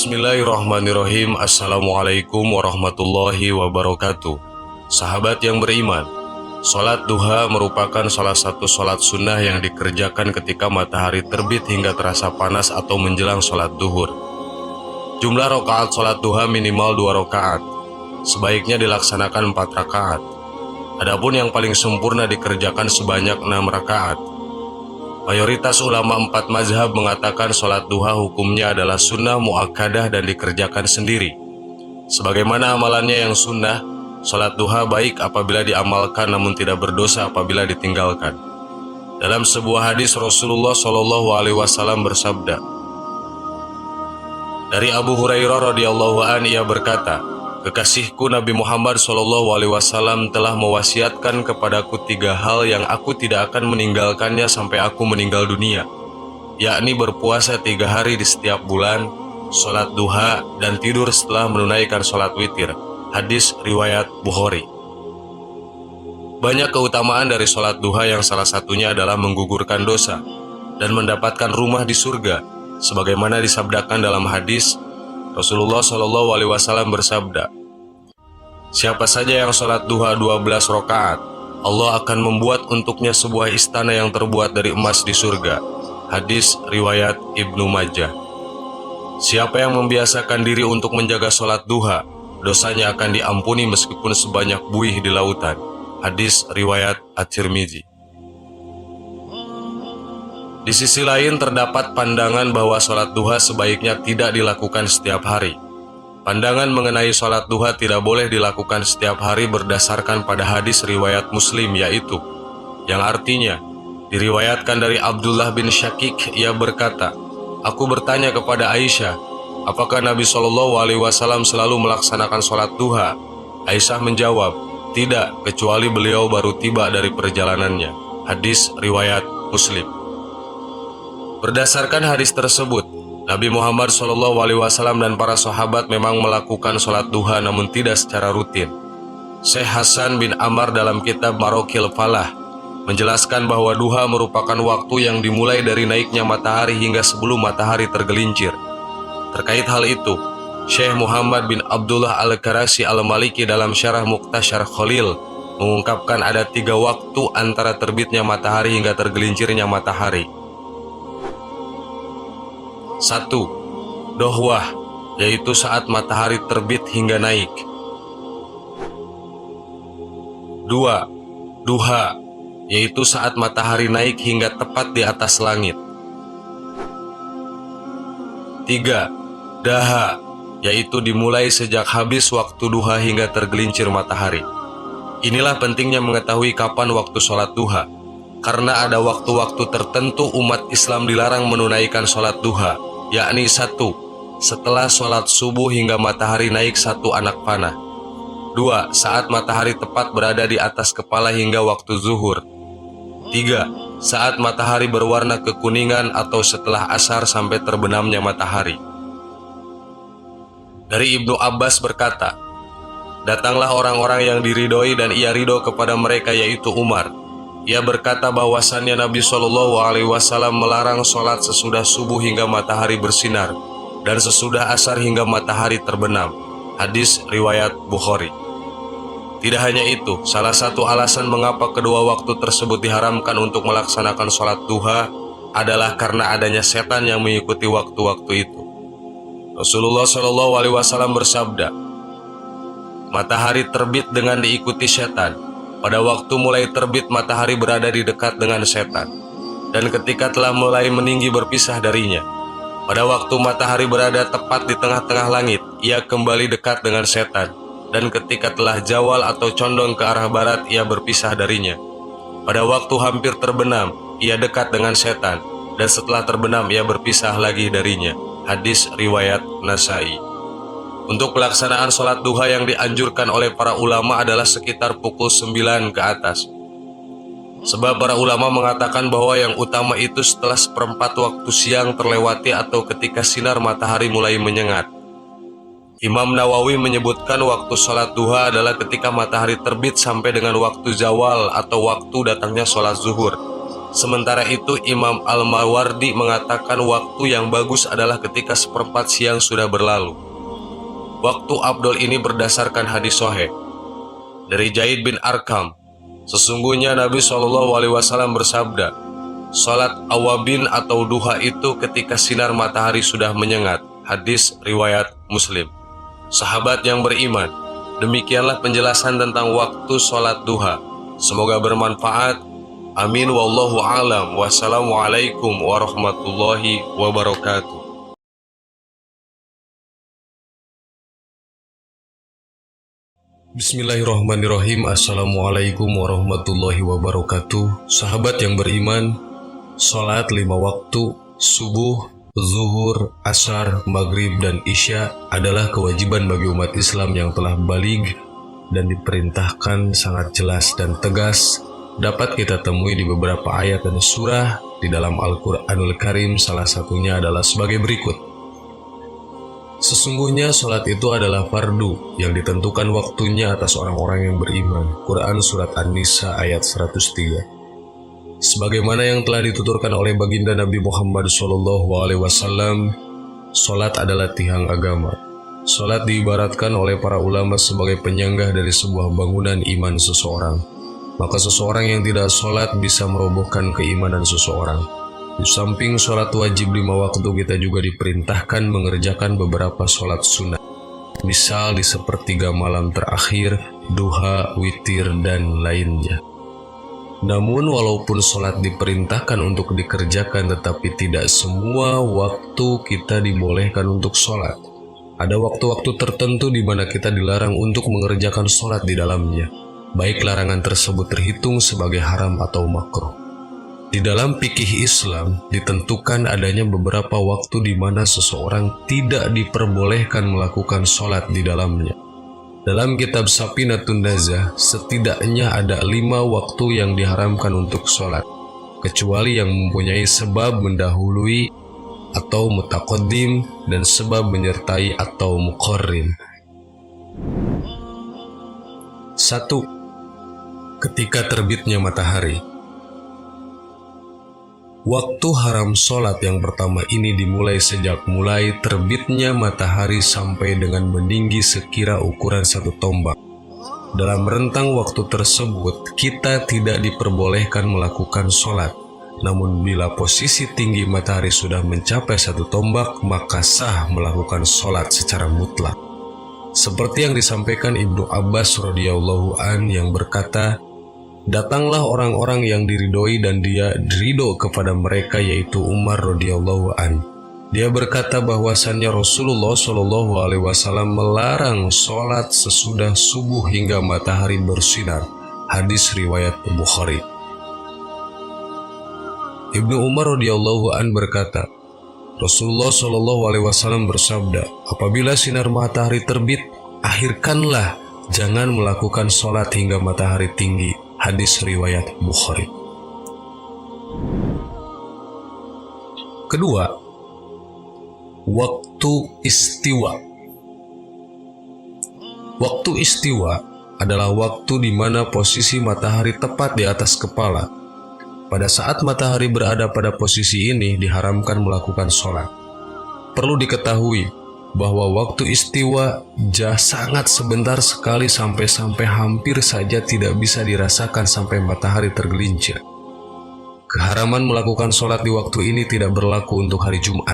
Bismillahirrahmanirrahim. Assalamualaikum warahmatullahi wabarakatuh. Sahabat yang beriman, sholat duha merupakan salah satu sholat sunnah yang dikerjakan ketika matahari terbit hingga terasa panas atau menjelang sholat duhur. Jumlah rakaat sholat duha minimal 2 rakaat. Sebaiknya dilaksanakan 4 rakaat. Adapun yang paling sempurna dikerjakan sebanyak 6 rakaat. Mayoritas ulama 4 mazhab mengatakan sholat duha hukumnya adalah sunnah muakkadah dan dikerjakan sendiri. Sebagaimana amalannya yang sunnah, sholat duha baik apabila diamalkan namun tidak berdosa apabila ditinggalkan. Dalam sebuah hadis Rasulullah SAW bersabda, dari Abu Hurairah radhiyallahu anhu ia berkata, kekasihku Nabi Muhammad SAW telah mewasiatkan kepadaku 3 hal yang aku tidak akan meninggalkannya sampai aku meninggal dunia, yakni berpuasa 3 hari di setiap bulan, sholat duha, dan tidur setelah menunaikan sholat witir. Hadis riwayat Bukhari. Banyak keutamaan dari sholat duha yang salah satunya adalah menggugurkan dosa dan mendapatkan rumah di surga, sebagaimana disabdakan dalam hadis Rasulullah SAW bersabda, siapa saja yang sholat duha 12 rakaat, Allah akan membuat untuknya sebuah istana yang terbuat dari emas di surga. Hadis riwayat Ibnu Majah. Siapa yang membiasakan diri untuk menjaga sholat duha, dosanya akan diampuni meskipun sebanyak buih di lautan. Hadis riwayat At-Tirmidzi. Di sisi lain terdapat pandangan bahwa sholat duha sebaiknya tidak dilakukan setiap hari. Pandangan mengenai sholat duha tidak boleh dilakukan setiap hari berdasarkan pada hadis riwayat Muslim, yaitu yang artinya diriwayatkan dari Abdullah bin Syakik, ia berkata, aku bertanya kepada Aisyah, apakah Nabi SAW selalu melaksanakan sholat duha? Aisyah menjawab, tidak, kecuali beliau baru tiba dari perjalanannya. Hadis riwayat Muslim. Berdasarkan hadis tersebut, Nabi Muhammad SAW dan para sahabat memang melakukan sholat duha namun tidak secara rutin. Syekh Hasan bin Ammar dalam kitab Marokil Falah menjelaskan bahwa duha merupakan waktu yang dimulai dari naiknya matahari hingga sebelum matahari tergelincir. Terkait hal itu, Syekh Muhammad bin Abdullah Al-Karasi Al-Maliki dalam Syarah Muqtashar Khalil mengungkapkan ada 3 waktu antara terbitnya matahari hingga tergelincirnya matahari. 1. Dohwah, yaitu saat matahari terbit hingga naik. 2. Duha, yaitu saat matahari naik hingga tepat di atas langit. 3. Daha, yaitu dimulai sejak habis waktu duha hingga tergelincir matahari. Inilah pentingnya mengetahui kapan waktu sholat duha, karena ada waktu-waktu tertentu umat Islam dilarang menunaikan sholat duha, yakni 1. Setelah sholat subuh hingga matahari naik 1 anak panah. 2. Saat matahari tepat berada di atas kepala hingga waktu zuhur. 3. Saat matahari berwarna kekuningan atau setelah asar sampai terbenamnya matahari. Dari Ibnu Abbas berkata, datanglah orang-orang yang diridhoi dan ia ridho kepada mereka, yaitu Umar. Ia berkata bahwasannya Nabi SAW melarang sholat sesudah subuh hingga matahari bersinar dan sesudah asar hingga matahari terbenam. Hadis riwayat Bukhari. Tidak hanya itu, salah satu alasan mengapa kedua waktu tersebut diharamkan untuk melaksanakan sholat duha adalah karena adanya setan yang mengikuti waktu-waktu itu. Rasulullah SAW bersabda, matahari terbit dengan diikuti setan. Pada waktu mulai terbit matahari berada di dekat dengan setan, dan ketika telah mulai meninggi berpisah darinya. Pada waktu matahari berada tepat di tengah-tengah langit, ia kembali dekat dengan setan, dan ketika telah jawal atau condong ke arah barat, ia berpisah darinya. Pada waktu hampir terbenam, ia dekat dengan setan, dan setelah terbenam ia berpisah lagi darinya. Hadis riwayat Nasai. Untuk pelaksanaan sholat duha yang dianjurkan oleh para ulama adalah sekitar pukul 9 ke atas. Sebab para ulama mengatakan bahwa yang utama itu setelah 1/4 waktu siang terlewati atau ketika sinar matahari mulai menyengat. Imam Nawawi menyebutkan waktu sholat duha adalah ketika matahari terbit sampai dengan waktu zawal atau waktu datangnya sholat zuhur. Sementara itu Imam Al-Mawardi mengatakan waktu yang bagus adalah ketika seperempat siang sudah berlalu. Waktu afdol ini berdasarkan hadis sahih dari Zaid bin Arqam. Sesungguhnya Nabi SAW bersabda, salat awabin atau duha itu ketika sinar matahari sudah menyengat. Hadis riwayat Muslim. Sahabat yang beriman, demikianlah penjelasan tentang waktu salat duha. Semoga bermanfaat. Amin wallahu alam. Wassalamualaikum warahmatullahi wabarakatuh. Bismillahirrahmanirrahim. Assalamualaikum warahmatullahi wabarakatuh. Sahabat yang beriman, salat 5 waktu, subuh, zuhur, asar, maghrib, dan isya adalah kewajiban bagi umat Islam yang telah baligh dan diperintahkan sangat jelas dan tegas. Dapat kita temui di beberapa ayat dan surah di dalam Al-Quranul Karim. Salah satunya adalah sebagai berikut. Sesungguhnya sholat itu adalah fardu yang ditentukan waktunya atas orang-orang yang beriman. Quran Surat An-Nisa ayat 103. Sebagaimana yang telah dituturkan oleh baginda Nabi Muhammad SAW, sholat adalah tiang agama. Sholat diibaratkan oleh para ulama sebagai penyanggah dari sebuah bangunan iman seseorang. Maka seseorang yang tidak sholat bisa merobohkan keimanan seseorang. Di samping sholat wajib 5 waktu, kita juga diperintahkan mengerjakan beberapa sholat sunnah. Misal di sepertiga malam terakhir, duha, witir, dan lainnya. Namun walaupun sholat diperintahkan untuk dikerjakan, tetapi tidak semua waktu kita dibolehkan untuk sholat. Ada waktu-waktu tertentu di mana kita dilarang untuk mengerjakan sholat di dalamnya. Baik larangan tersebut terhitung sebagai haram atau makruh. Di dalam fikih Islam ditentukan adanya beberapa waktu di mana seseorang tidak diperbolehkan melakukan sholat di dalamnya. Dalam kitab Safinatun Nazah, setidaknya ada 5 waktu yang diharamkan untuk sholat, kecuali yang mempunyai sebab mendahului atau mutaqaddim dan sebab menyertai atau muqarrin. 1. Ketika terbitnya matahari. Waktu haram sholat yang pertama ini dimulai sejak mulai terbitnya matahari sampai dengan meninggi sekira ukuran 1 tombak. Dalam rentang waktu tersebut, kita tidak diperbolehkan melakukan sholat. Namun bila posisi tinggi matahari sudah mencapai 1 tombak, maka sah melakukan sholat secara mutlak. Seperti yang disampaikan Ibnu Abbas radhiyallahu an yang berkata, datanglah orang-orang yang diridhoi dan dia ridho kepada mereka, yaitu Umar radhiyallahu an. Dia berkata bahwasannya Rasulullah SAW melarang sholat sesudah subuh hingga matahari bersinar. Hadis riwayat Bukhari. Ibnu Umar radhiyallahu an berkata, Rasulullah SAW bersabda, apabila sinar matahari terbit, akhirkanlah, jangan melakukan sholat hingga matahari tinggi. Hadis riwayat Bukhari. Kedua, waktu istiwa. Waktu istiwa adalah waktu di mana posisi matahari tepat di atas kepala. Pada saat matahari berada pada posisi ini, diharamkan melakukan sholat. Perlu diketahui bahwa waktu istiwa sangat sebentar sekali, sampai hampir saja tidak bisa dirasakan sampai matahari tergelincir. Keharaman melakukan sholat di waktu ini tidak berlaku untuk hari Jumat.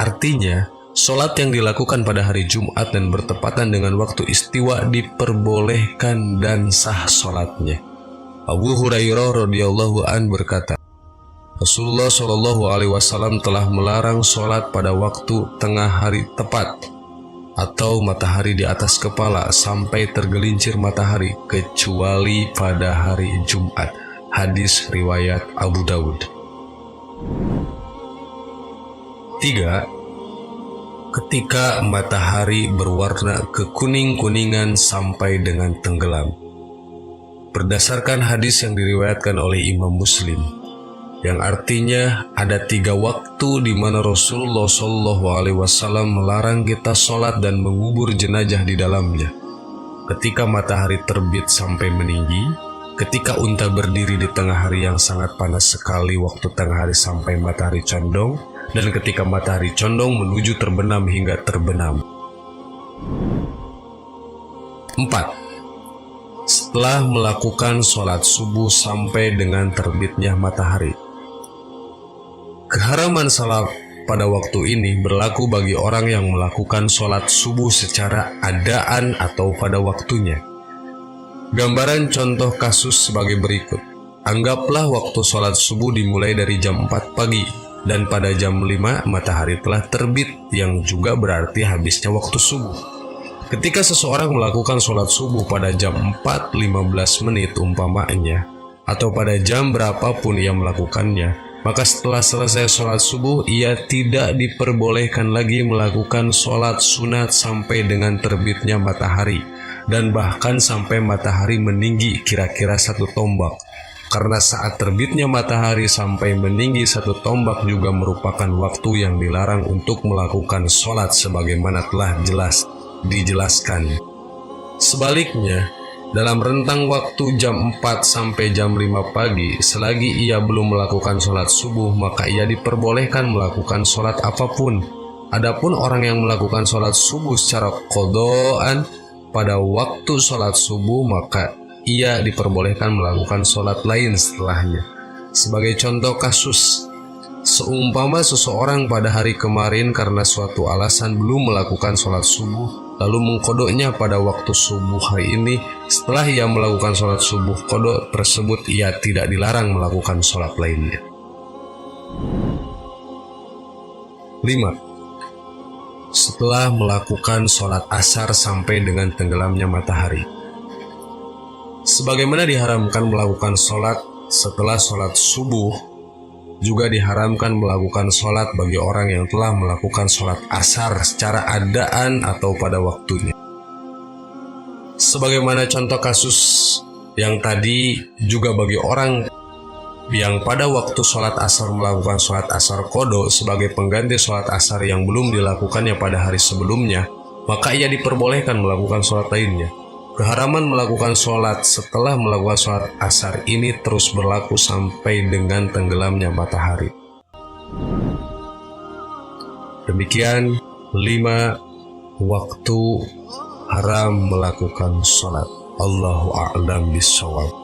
Artinya, sholat yang dilakukan pada hari Jumat dan bertepatan dengan waktu istiwa diperbolehkan dan sah sholatnya. Abu Hurairah radhiyallahu an berkata, Rasulullah SAW telah melarang sholat pada waktu tengah hari tepat atau matahari di atas kepala sampai tergelincir matahari, kecuali pada hari Jumat. Hadis riwayat Abu Dawud. 3. Ketika matahari berwarna kekuning-kuningan sampai dengan tenggelam. Berdasarkan hadis yang diriwayatkan oleh Imam Muslim, yang artinya ada 3 waktu di mana Rasulullah SAW melarang kita sholat dan mengubur jenazah di dalamnya. Ketika matahari terbit sampai meninggi, ketika unta berdiri di tengah hari yang sangat panas sekali waktu tengah hari sampai matahari condong, dan ketika matahari condong menuju terbenam hingga terbenam. 4. Setelah melakukan sholat subuh sampai dengan terbitnya matahari. Keharaman salat pada waktu ini berlaku bagi orang yang melakukan sholat subuh secara adaan atau pada waktunya. Gambaran contoh kasus sebagai berikut. Anggaplah waktu sholat subuh dimulai dari jam 4 pagi, dan pada jam 5 matahari telah terbit, yang juga berarti habisnya waktu subuh. Ketika seseorang melakukan sholat subuh pada jam 4.15 menit umpamanya, atau pada jam berapapun ia melakukannya, maka setelah selesai sholat subuh, ia tidak diperbolehkan lagi melakukan sholat sunat sampai dengan terbitnya matahari, dan bahkan sampai matahari meninggi kira-kira 1 tombak. Karena saat terbitnya matahari sampai meninggi 1 tombak juga merupakan waktu yang dilarang untuk melakukan sholat sebagaimana telah dijelaskan. Sebaliknya, dalam rentang waktu jam 4 sampai jam 5 pagi, selagi ia belum melakukan sholat subuh, maka ia diperbolehkan melakukan sholat apapun. Adapun orang yang melakukan sholat subuh secara qadaan pada waktu sholat subuh, maka ia diperbolehkan melakukan sholat lain setelahnya. Sebagai contoh kasus, seumpama seseorang pada hari kemarin karena suatu alasan belum melakukan sholat subuh, lalu mengkodoknya pada waktu subuh hari ini. Setelah ia melakukan sholat subuh kodok tersebut, ia tidak dilarang melakukan sholat lainnya. 5. Setelah melakukan sholat asar sampai dengan tenggelamnya matahari. Sebagaimana diharamkan melakukan sholat setelah sholat subuh, juga diharamkan melakukan sholat bagi orang yang telah melakukan sholat asar secara adaan atau pada waktunya. Sebagaimana contoh kasus yang tadi, juga bagi orang yang pada waktu sholat asar melakukan sholat asar qada sebagai pengganti sholat asar yang belum dilakukannya pada hari sebelumnya, maka ia diperbolehkan melakukan sholat lainnya. Keharaman melakukan sholat setelah melakukan sholat asar ini terus berlaku sampai dengan tenggelamnya matahari. Demikian 5 waktu haram melakukan sholat. Allahu a'lam bishawab.